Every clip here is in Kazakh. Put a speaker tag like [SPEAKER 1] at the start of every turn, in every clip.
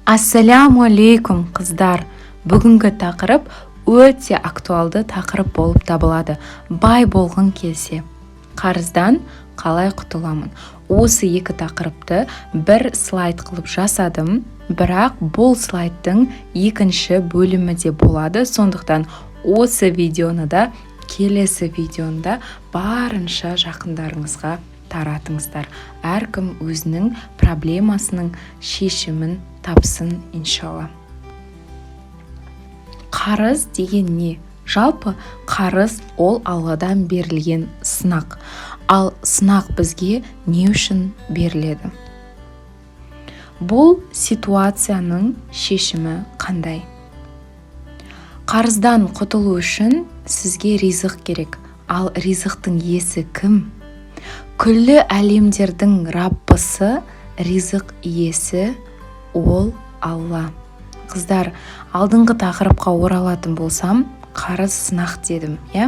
[SPEAKER 1] Ассаляму алейкум қыздар. Бүгінгі тақырып өте актуалды тақырып болып табылады. Бай болғың келсе, қарыздан қалай құтыламын? Осы екі тақырыпты бір слайд қылып жасадым, бірақ бұл слайдтың екінші бөлімі де болады. Сондықтан осы видеоны да келесі видеода барынша жақындарыңызға таратыңыздар. Әркім өзінің проблемасының шешімін тапсын, иншалла. Қарыз деген не? Жалпы қарыз ол Алладан берілген сынақ. Ал сынақ бізге не үшін беріледі? Бұл ситуацияның шешімі қандай? Қарыздан құтылу үшін сізге ризық керек. Ал ризықтың иесі кім? Күллі әлемдердің Раббысы, ризық иесі ол Алла. Қыздар, алдыңғы тақырыпқа оралатын болсам, қарыз сынақ дедім, иә?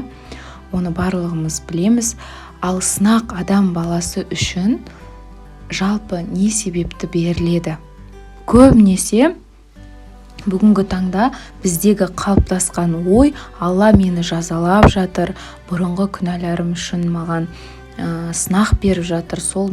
[SPEAKER 1] Оны барлығымыз білеміз. Ал сынақ адам баласы үшін жалпы не себепті беріледі? Көбінесе бүгінгі таңда біздегі қалыптасқан ой, Алла мені жазалап жатыр, бұрынғы күнәларым үшін маған сынақ беріп жатыр, сол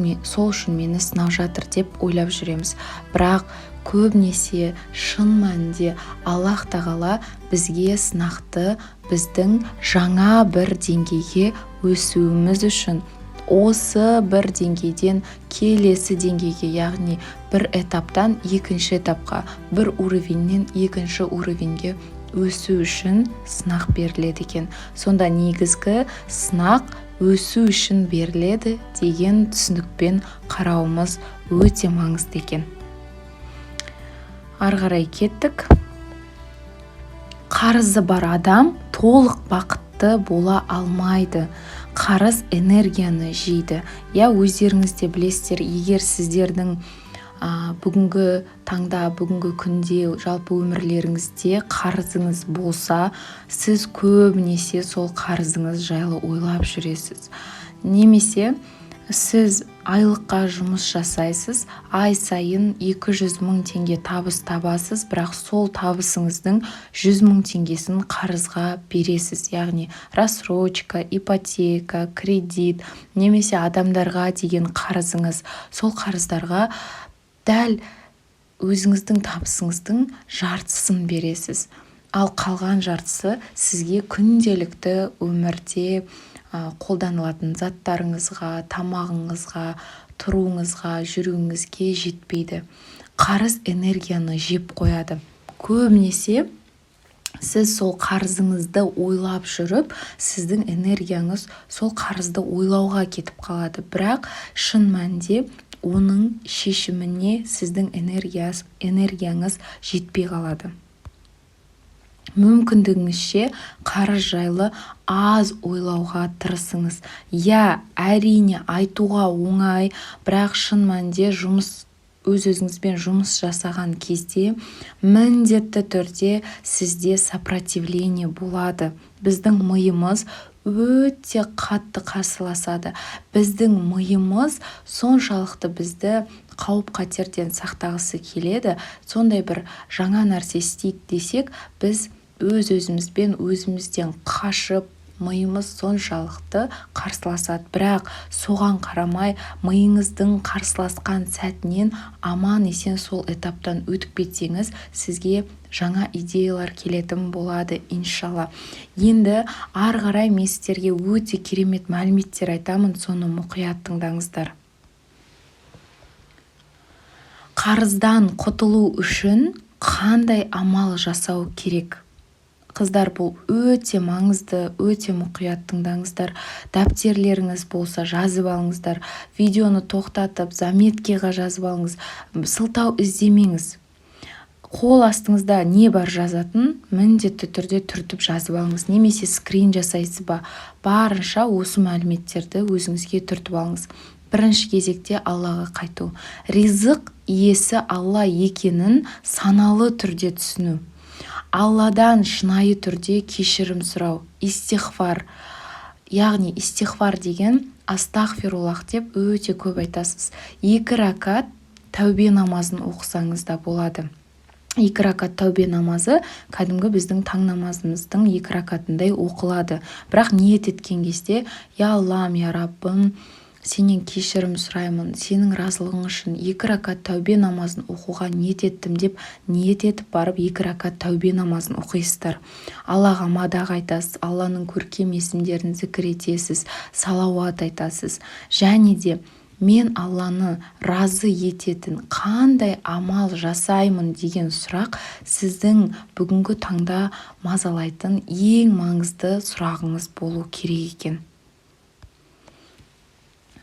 [SPEAKER 1] үшін мені сынап жатыр деп ойлап жүреміз. Бірақ көбінесе шын мәнінде Аллах тағала бізге сынақты біздің жаңа бір деңгейге өсуіміз үшін, осы бір деңгейден келесі деңгейге, яғни бір этаптан екінші этапқа, бір уровеньнен екінші уровеньге өсу үшін сынақ беріледі екен. Сонда негізгі сынақ өсу үшін беріледі деген түсінікпен қарауымыз өте маңызды екен. Ары қарай кеттік. Қарызы бар адам толық бақытты бола алмайды. Қарыз энергияны жейді. Я өздеріңіз де білесіздер, егер сіздердің бүгінгі таңда, бүгінгі күнде, жалпы өмірлеріңізде қарызыңыз болса, сіз көбінесе сол қарызыңыз жайлы ойлап жүресіз. Немесе сіз айлыққа жұмыс жасайсыз, ай сайын 200 мың теңге табыс табасыз, бірақ сол табысыңыздың 100 мың теңгесін қарызға бересіз. Яғни рассрочка, ипотека, кредит, немесе адамдарға деген қарызыңыз. Сол қарыздарға дәл өзіңіздің табысыңыздың жартысын бересіз. Ал қалған жартысы сізге күнделікті өмірде қолданылатын заттарыңызға, тамағыңызға, тұруыңызға, жүруіңізге жетпейді. Қарыз энергияны жеп қояды. Көбінесе сіз сол қарызыңызды ойлап жүріп, сіздің энергияңыз сол қарызды ойлауға кетіп қалады. Бірақ шын мәнінде оның шешіміне сіздің энергияңыз жетпей қалады. Мүмкіндігіңізше қарыз жайлы аз ойлауға тырысыңыз. Әрине айтуға оңай, бірақ шын мәнінде өз-өзіңізбен жұмыс жасаған кезде міндетті түрде сізде сопротивление болады. Біздің миымыз өте қатты қарсыласады. Біздің миымыз соншалықты бізді қауіп-қатерден сақтағысы келеді. Сондай бір жаңа нәрсе істейік десек, біз өзімізден қашып, миымыз соншалықты қарсыласады. Бірақ соған қарамай, миыңыздың қарсыласқан сәтінен аман есен сол этаптан өтіп кетсеңіз, сізге жаңа идеялар келетін болады, иншалла. Енді ары қарай мен сіздерге өте керемет мәліметтер айтамын, соны мұқият тыңдаңыздар. Қарыздан құтылу үшін қандай амал жасау керек? Қыздар, бұл өте маңызды, өте мұқият тыңдаңыздар. Дәптерлеріңіз болса жазып алыңыздар. Видеоны тоқтатып, заметкеға жазып алыңыз. Сылтау іздемеңіз. Қол астыңызда не бар жазатын, міндетті түрде түртіп жазып алыңыз. Немесе скрин жасайсыз ба? Барынша осы мәліметтерді өзіңізге түртіп алыңыз. Бірінші кезекте Аллаға қайту. Ризық иесі Алла екенін саналы түрде түсіну. Алладан шынайы түрде кешірім сұрау, истихфар. Яғни истихфар деген астағфируллах деп өте көп айтасыз. 2 ракат тәубе намазын оқысаңыз да болады. 2 ракат тәубе намазы кәдімгі біздің таң намазымыздың 2 ракатындай оқылады. Бірақ ниет еткен кезде, я Аллам, я Раббым, сенен кешірім сұраймын, сенің разылығың үшін 2 ракат тәубе намазын оқуға ниет еттім деп ниет етіп барып 2 ракат тәубе намазын оқисыздар. Аллаға мадақ айтасыз, Алланың көркем есімдерін зікір етесіз, салауат айтасыз. Және де мен Алланы разы ететін қандай амал жасаймын деген сұрақ сіздің бүгінгі таңда мазалайтын ең маңызды сұрағыңыз болу керек екен.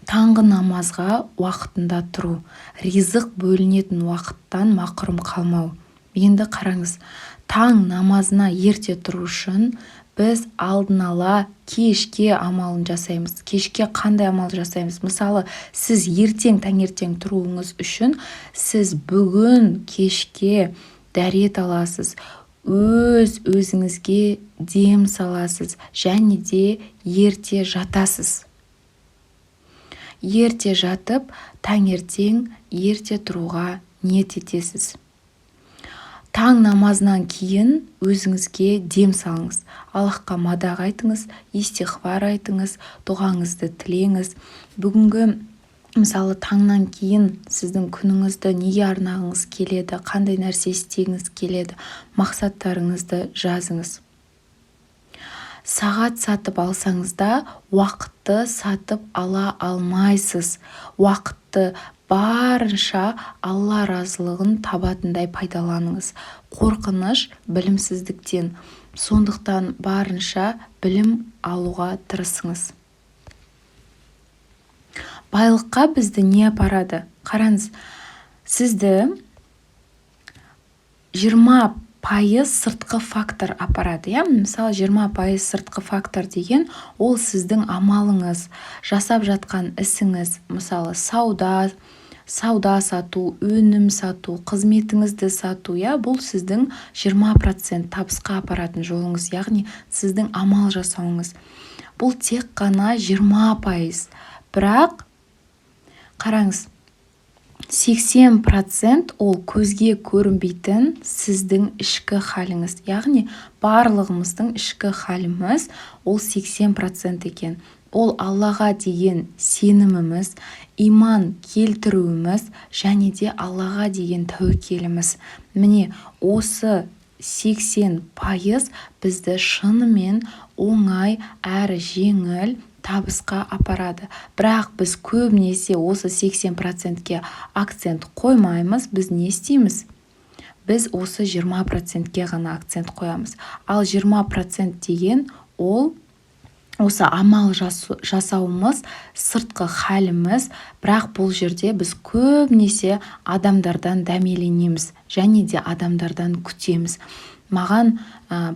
[SPEAKER 1] Таңғы намазға уақытында тұру, ризық бөлінетін уақыттан мақұрым қалмау. Енді қараңыз, таң намазына ерте тұру үшін біз алдын ала кешке амалын жасаймыз. Кешке қандай амал жасаймыз? Мысалы, сіз таңертең тұруыңыз үшін сіз бүгін кешке дәрет аласыз, өзіңізге дем саласыз, және де ерте жатасыз. Ерте жатып, таңертең ерте тұруға ниет етесіз. Таң намазынан кейін өзіңізге дем салыңыз. Аллахқа мадақ айтыңыз, истихфар айтыңыз, дұғаңызды тілеңіз. Бүгінгі мысалы таңнан кейін сіздің күніңізді неге арнағыңыз келеді, қандай нәрсе істегіңіз келеді, мақсаттарыңызды жазыңыз. Сағат сатып алсаңыз да уақытты сатып ала алмайсыз. Уақытты барынша Алла разылығын табатындай пайдаланыңыз. Қорқыныш білімсіздіктен. Сондықтан барынша білім алуға тырысыңыз. Байлыққа бізді не апарады? Қараңыз, сізді 20% сыртқы фактор апарады. Мысалы, 20% сыртқы фактор деген ол сіздің амалыңыз, жасап жатқан ісіңіз, мысалы, сауда сату, өнім сату, қызметіңізді сату, бұл сіздің 20% табысқа апаратын жолыңыз, яғни сіздің амал жасауыңыз. Бұл тек қана 20%. Бірақ қараңыз, 80% ол көзге көрінбейтін сіздің ішкі халіңіз. Яғни барлығымыздың ішкі халіміз ол 80% екен. Ол Аллаға деген сеніміміз, иман келтіруіміз және де Аллаға деген тәуекеліміз. Міне осы 80% бізді шынымен оңай әрі жеңіл табысқа апарады. Бірақ біз көбінесе осы 80%-ке акцент қоймаймыз. Біз не істейміз? Біз осы 20%-ке ғана акцент қоямыз. Ал 20% деген ол осы амал жасауымыз, сыртқы халіміз. Бірақ бұл жерде біз көбінесе адамдардан дәмеленеміз және де адамдардан күтеміз. Маған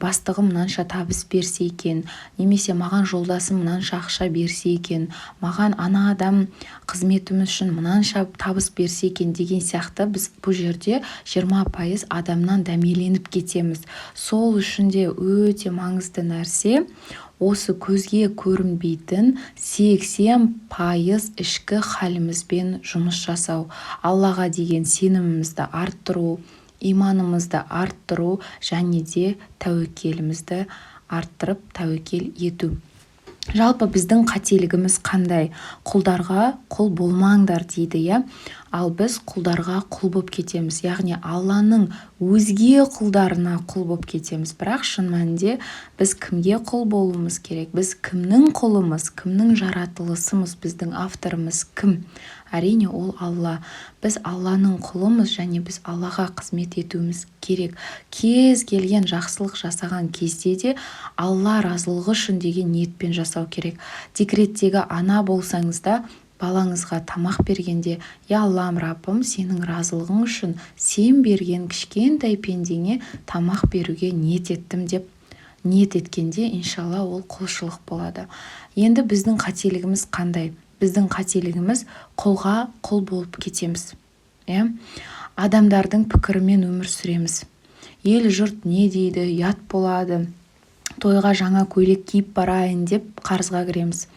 [SPEAKER 1] бастығым мынанша табыс берсе екен, немесе маған жолдасым мынанша ақша берсе екен, маған ана адам қызметім үшін мынанша табыс берсе екен деген сияқты біз бұл жерде 20% адамнан дәмеленіп кетеміз. Сол үшін де өте маңызды нәрсе осы көзге көрінбейтін 80% ішкі халімізбен жұмыс жасау, Аллаға деген сенімімізді арттыру, иманымызды арттыру және де тәуекелімізді арттырып тәуекел ету. Жалпы біздің қателігіміз қандай? Құлдарға құл болмаңдар дейді, ал біз құлдарға құл болып кетеміз. Яғни Алланың өзге құлдарына құл болып кетеміз. Бірақ шын мәнінде біз кімге құл болуымыз керек? Біз кімнің құлымыз, кімнің жаратылысымыз, біздің авторымыз кім? Әрине ол Алла. Біз Алланың құлымыз және біз Аллаға қызмет етуіміз керек. Кез келген жақсылық жасаған кезде де Алла разылығы үшін деген ниетпен жасау керек. Декреттегі ана болсаңыз да балаңызға тамақ бергенде, я Аллам, Раббым, сенің разылығың үшін сен берген кішкентай пендеңе тамақ беруге ниет еттім деп ниет еткенде, иншалла, ол құлшылық болады. Енді біздің қателігіміз қандай? Біздің қателігіміз құлға құл болып кетеміз. Адамдардың пікірімен өмір сүреміз. Ел жұрт не дейді, ұят болады. Тойға жаңа көйлек киіп барайын деп қарызға кіреміз.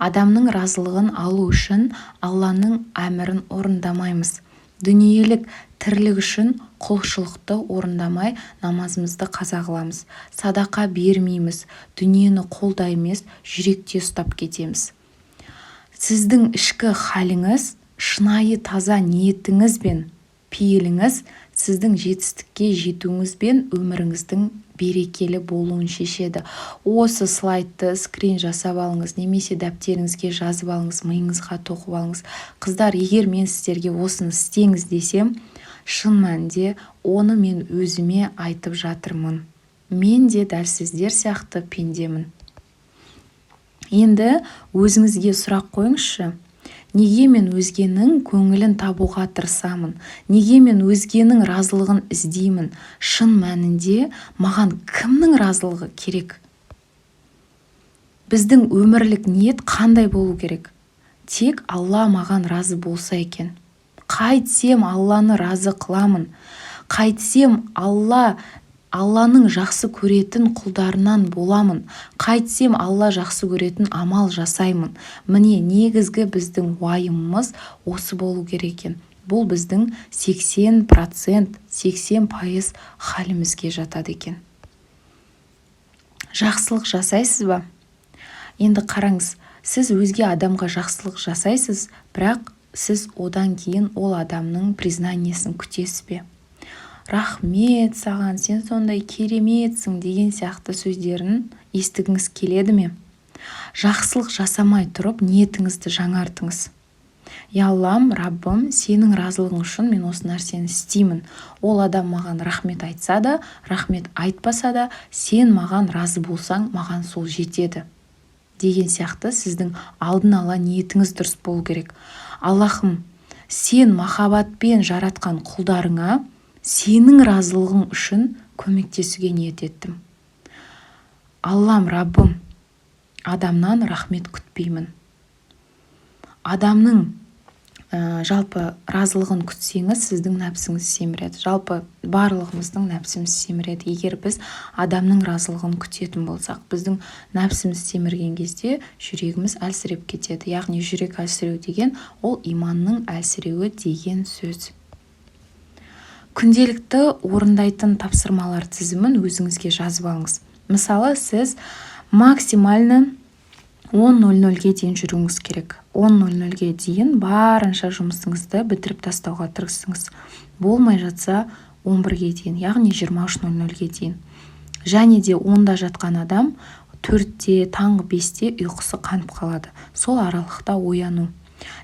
[SPEAKER 1] Адамның разылығын алу үшін Алланың әмірін орындамаймыз. Дүниелік тірлік үшін құлшылықты орындамай намазымызды қаза қыламыз. Садақа бермейміз, дүниені қолда емес, жүректе ұстап кетеміз. Сіздің ішкі халіңіз, шынайы таза ниетіңіз бен пейіліңіз сіздің жетістікке жетуіңіз бен өміріңіздің берекелі болуын шешеді. Осы слайдты скрин жасап алыңыз, немесе дәптеріңізге жазып алыңыз, миыңызға тоқып алыңыз. Қыздар, егер мен сіздерге осыны істеңіз десем, шын мәнінде оны мен өзіме айтып жатырмын. Мен де дәл сіздер сияқты пендемін. Енді өзіңізге сұрақ қойыңызшы. Неге мен өзгенің көңілін табуға тырысамын? Неге мен өзгенің разылығын іздеймін? Шын мәнінде маған кімнің разылығы керек? Біздің өмірлік ниет қандай болу керек? Тек Алла маған разы болса екен. Қайтсем Алланы разы қыламын. Қайтсем Алланың жақсы көретін құлдарынан боламын. Қайтсем Алла жақсы көретін амал жасаймын. Міне негізгі біздің уайымымыз осы болу керек екен. Бұл біздің 80%, 80% халімізге жатады екен. Жақсылық жасайсыз ба? Енді қараңыз, сіз өзге адамға жақсылық жасайсыз, бірақ сіз одан кейін ол адамның признаниесін күтесіз бе? Рахмет саған, сен сондай кереметсің деген сияқты сөздерін естігіңіз келеді ме? Жақсылық жасамай тұрып ниетіңізді жаңартыңыз. Я Аллам, Раббым, сенің разылығың үшін мен осы нәрсені істеймін. Ол адам маған рахмет айтса да, рахмет айтпаса да, сен маған разы болсаң, маған сол жетеді. Деген сияқты сіздің алдын ала ниетіңіз дұрыс болу керек. Аллахым, сен махаббатпен жаратқан құлдарыңа сенің разылығың үшін көмектесуге ниет еттім. Аллам, Раббым, адамнан рахмет күтпеймін. Адамның жалпы разылығын күтсеңіз, сіздің нәпсіңіз семіреді. Жалпы барлығымыздың нәпсіміз семіреді. Егер біз адамның разылығын күтетін болсақ, біздің нәпсіміз семірген кезде жүрегіміз әлсіреп кетеді. Яғни жүрек әлсіреу деген ол иманның әлсіреуі деген сөз. Күнделікті орындайтын тапсырмалар тізімін өзіңізге жазып алыңыз. Мысалы, сіз максимально 10:00-ге дейін жүруіңіз керек. 10:00-ге дейін барынша жұмысыңызды бітіріп тастауға тырысыңыз. Болмай жатса 11-ге дейін, яғни 23:00-ге дейін. Және де 10-да жатқан адам 4-те, таңғы 5-те ұйқысы қанып қалады. Сол аралықта ояну.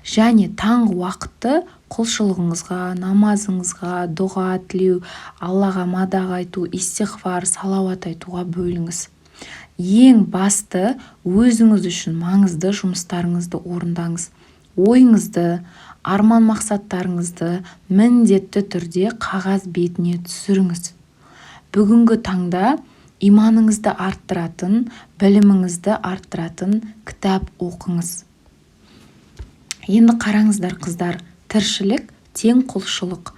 [SPEAKER 1] Және таңғы уақытты құлшылығыңызға, намазыңызға, дұға тілеу, Аллаға мадақ айту, истиғфар, салауат айтуға бөліңіз. Ең басты өзіңіз үшін маңызды жұмыстарыңызды орындаңыз. Ойыңызды, арман мақсаттарыңызды міндетті түрде қағаз бетіне түсіріңіз. Бүгінгі таңда иманыңызды арттыратын, біліміңізді арттыратын кітап оқыңыз. Енді қараңыздар қыздар, тіршілік тең құлшылық.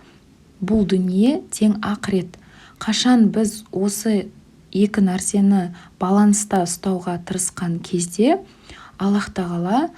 [SPEAKER 1] Бұл дүние тең ақырет. Қашан біз осы екі нәрсені баланста ұстауға тырысқан кезде, Аллах Тағала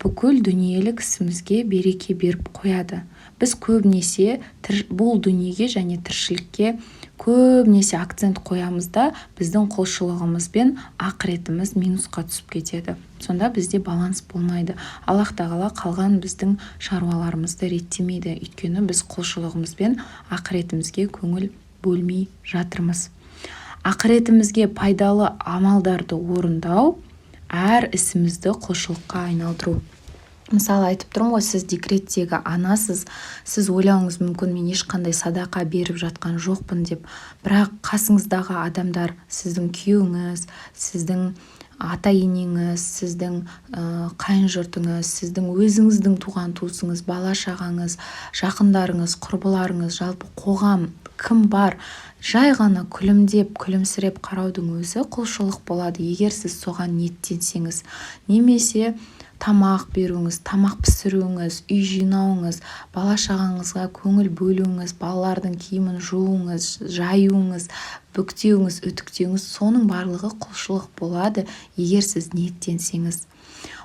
[SPEAKER 1] бүкіл дүниелік ісімізге береке беріп қояды. Біз көбінесе бұл дүниеге және тіршілікке көбінесе акцент қоямыз да, біздің құлшылығымыз бен ақыретіміз минусқа түсіп кетеді. Сонда бізде баланс болмайды. Аллах Тағала қалған біздің шаруаларымызды реттемейді. Өйткені біз құлшылығымыз бен ақыретімізге көңіл бөлмей жатырмыз. Ақыретімізге пайдалы амалдарды орындау, әр ісімізді құлшылыққа айналдыру. Мысалы, айтып тұрмын ғой, сіз декреттегі анасыз, сіз ойлауыңыз мүмкін, мен ешқандай садақа беріп жатқан жоқпын деп. Бірақ қасыңыздағы адамдар, сіздің күйеуіңіз, сіздің ата-енеңіз, сіздің қайын жұртыңыз, сіздің өзіңіздің туған туысыңыз, бала шағаңыз, жақындарыңыз, құрбыларыңыз, жалпы қоғам кім бар? Жай ғана күлімдеп, күлімсіреп қараудың өзі құлшылық болады, егер сіз соған ниеттенсеңіз. Немесе тамақ беруіңіз, тамақ пісіруіңіз, үй жинауыңыз, бала шағаңызға көңіл бөлуіңіз, балалардың киімін жууыңыз, жаюыңыз, бүктеуіңіз, үтіктеуіңіз, соның барлығы құлшылық болады, егер сіз ниеттенсеңіз.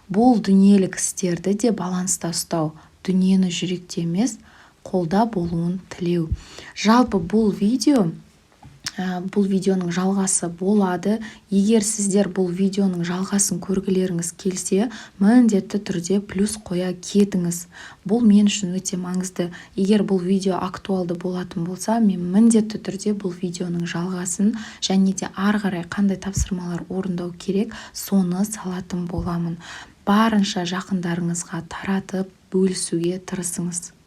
[SPEAKER 1] Бұл дүниелік істерді де баланста ұстау, дүниені жүректе емес, қолда болуын тілеу. Жалпы бұл видеоның жалғасы болады. Егер сіздер бұл видеоның жалғасын көргілеріңіз келсе, міндетті түрде плюс қоя кетіңіз. Бұл мен үшін өте маңызды. Егер бұл видео актуалды болатын болса, мен міндетті түрде бұл видеоның жалғасын және де ары қарай қандай тапсырмалар орындау керек, соны салатын боламын. Барынша жақындарыңызға таратып бөлісуге тырысыңыз.